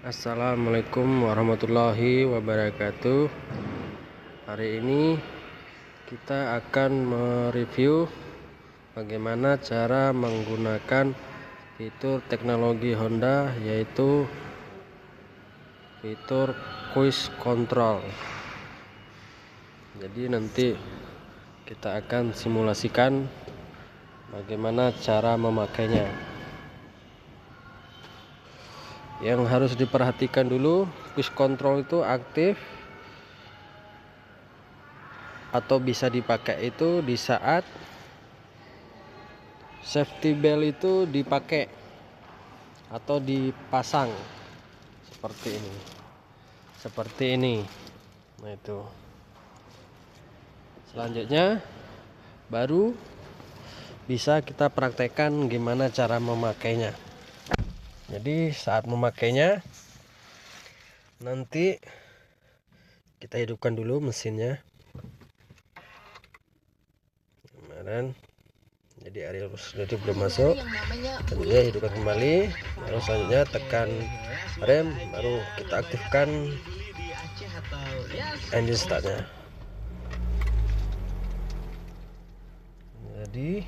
Assalamualaikum warahmatullahi wabarakatuh. Hari ini kita akan mereview bagaimana cara menggunakan fitur teknologi Honda, yaitu fitur cruise control. Jadi nanti kita akan simulasikan bagaimana cara memakainya. Yang harus diperhatikan dulu, cruise control itu aktif atau bisa dipakai itu di saat safety belt itu dipakai atau dipasang seperti ini. Nah, itu selanjutnya baru bisa kita praktekkan gimana cara memakainya. Jadi saat memakainya nanti kita hidupkan dulu mesinnya. Kemarin jadi arus jadi belum masuk, selanjutnya hidupkan kembali, lalu selanjutnya tekan rem, baru kita aktifkan engine startnya. Jadi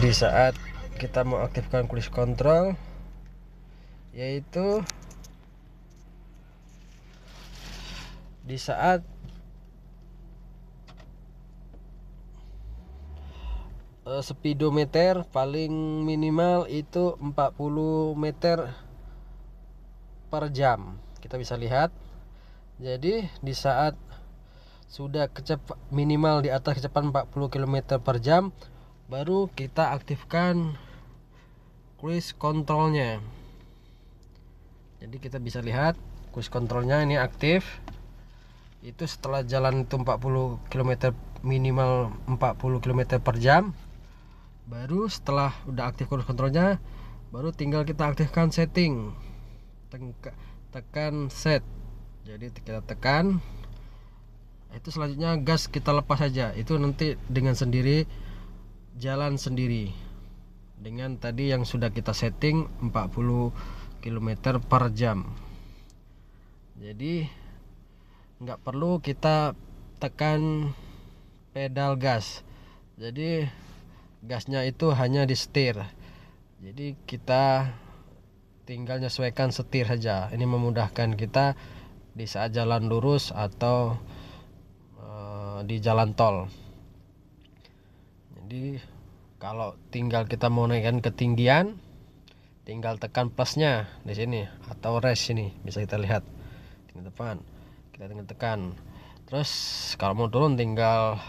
di saat kita mau aktifkan cruise control, yaitu di saat speedometer paling minimal itu 40 meter per jam. Kita bisa lihat. Jadi di saat sudah minimal di atas kecepatan 40 km per jam, baru kita aktifkan cruise controlnya. Jadi kita bisa lihat cruise controlnya ini aktif. Itu setelah jalan itu 40 km, minimal 40 km per jam. Baru setelah udah aktif cruise controlnya, baru tinggal kita aktifkan setting. Tekan set. Jadi kita tekan. Itu selanjutnya gas kita lepas saja. Itu nanti dengan sendiri jalan sendiri. Dengan tadi yang sudah kita setting 40 km per jam. Jadi nggak perlu kita tekan pedal gas. Jadi gasnya itu hanya di setir. Jadi kita tinggal menyesuaikan setir saja. Ini memudahkan kita di saat jalan lurus atau di jalan tol. Jadi kalau tinggal kita mau naikkan ketinggian, tinggal tekan plusnya di sini atau rest sini, bisa kita lihat di depan. Kita tinggal tekan. Terus kalau mau turun tinggal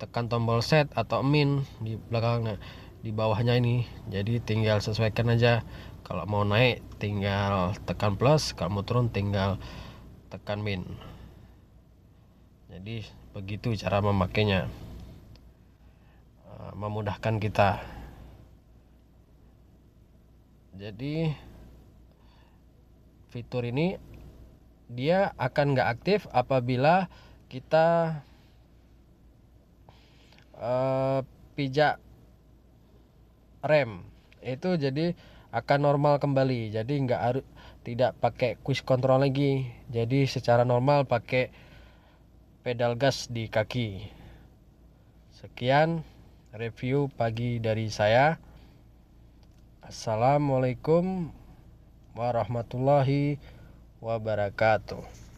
tekan tombol set atau min di belakangnya, di bawahnya ini. Jadi tinggal sesuaikan aja. Kalau mau naik tinggal tekan plus, kalau mau turun tinggal tekan min. Jadi begitu cara memakainya. Memudahkan kita. Jadi fitur ini dia akan nggak aktif apabila kita pijak rem. Itu jadi akan normal kembali. Jadi tidak pakai cruise control lagi. Jadi secara normal pakai pedal gas di kaki. Sekian review pagi dari saya. Assalamualaikum warahmatullahi wabarakatuh.